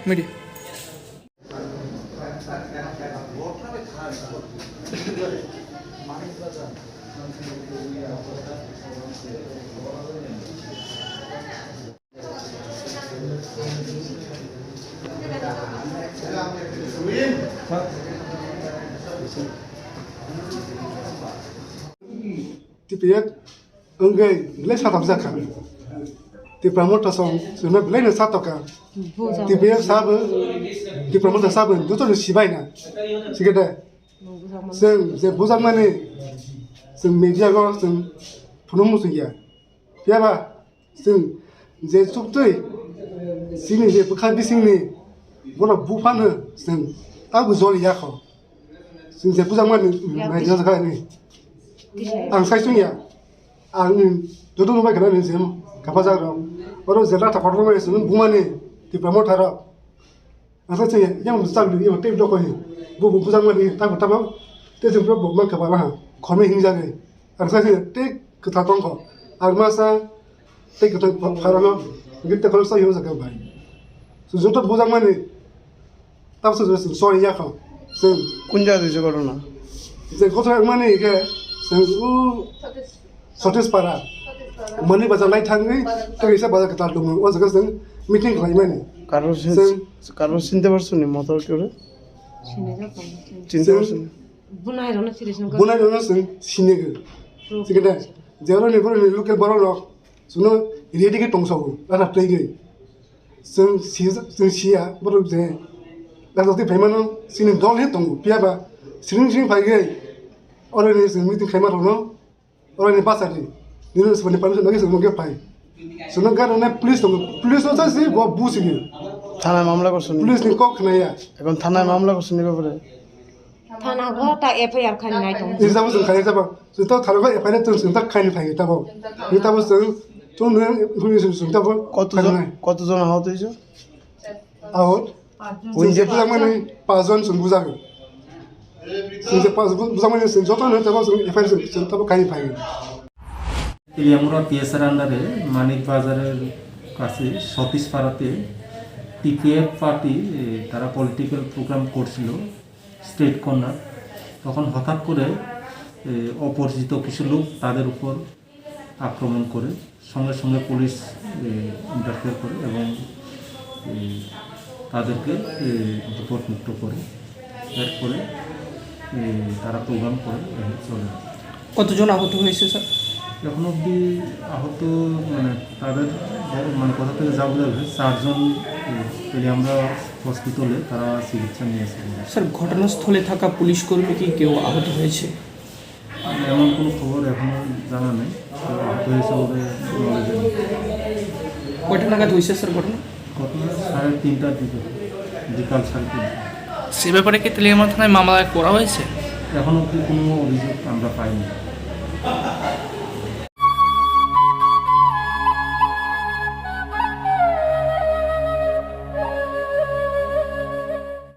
Media TPF enggak belai satu zakat. Di promotor song sebenarnya belai nak satu kan. TPF sahaja di promotor sahaja itu tu siapa ina. Sikit sen bukan mana sen media kau sen promosi ya. Siapa sen je cukti sini je bukan di sini. Bola bukan sen tahu zoli ya kau. Sen je bukan mana media sekarang ni. Ang sai sunya ang jodoh numai kena ni sih kapal jaga orang zela tak perlu mai sunun bumane di promoter ara ang sai sunya yang besar ni yang tim dok ni bu pusang mani tak betul tu semua bukan kapal lah kami ini jaga ang sai sunya tek kita tongko ang masa tek kita karena kita kalau saya harus jaga baik so jodoh pusang mani tak sesuatu sorry ya kau so kunja tu juga orang jadi kau tu mana ke Sotis para, mana baca lain thang ni, tak kisah baca ketar dulu. Orang sekarang meeting kelai mana? কারো চিনতে পারছো নি মতর কেউ চিনতে পারছো bunai dona seng sini ke, sekedar jangan ni kalau ni lokal baru lok, suno ready ke tongsau, ada play ke, seng sia baru je, lalu tu payment sini dol ni tonggu, piapa, sering pay ke. Orang ni sendiri meeting khemar hono, orang ni pasar ni, ni tu sebenarnya permission lagi semua ke pai. Senang kan orang police tu, police tu sah sih buat bus ni. থানায় মামলা করছো নি Police ni kok kena ya. এখন থানায় মামলা করছো নি ব্যাপারে থানা ঘর তা এফআইআর খালি নাই তো Ini siapa sih kaya siapa? Sudah taruh kan apa ni tu sudah kaya pai tahu. Ni tahu sih, tu ni information sudah tahu. কতজন আহত হয়েছে Awak, sini pulang mana? Pazuan sini bukan. Sini bukan mana sini jatuh ni tahu sini apa sini tahu kaya pai. Teliamura PSR আন্ডারে মানিক বাজারের কাছে সতীশ পাড়াতে TPF party তারা political programme করছিল straight corner তখন হঠাৎ করে অপরিচিত কিছু লোক তাদের উপর আক্রমণ করে সঙ্গে সঙ্গে পুলিশ ইন্টারফেয়ার করে এবং তাদেরকে বিপদমুক্ত করে এরপরে তারা প্রোগ্রাম করে চলে কতজন আহত হয়েছে স্যার এখন অবধি আহত মানে তাদের মানে কোথা থেকে যা বোঝা যায় 4 জন আমরা হসপিটালে তারা চিকিৎসা নিয়েছে স্যার ঘটনাস্থলে থাকা পুলিশ কর্মী কি কেউ আহত হয়েছে এমন কোনো খবর এখনো জানা নেই আহত হয়েছে বলে নলেজে নেই কয়টা নাগাদ হয়েছে স্যার ঘটনা 3:30টার দিকে বিকাল 3:30 সে ব্যাপারে কি তেলিয়ামুড়া থানায় মামলা করা হয়েছে এখন অবধি কোনো অভিযোগ আমরা পাইনি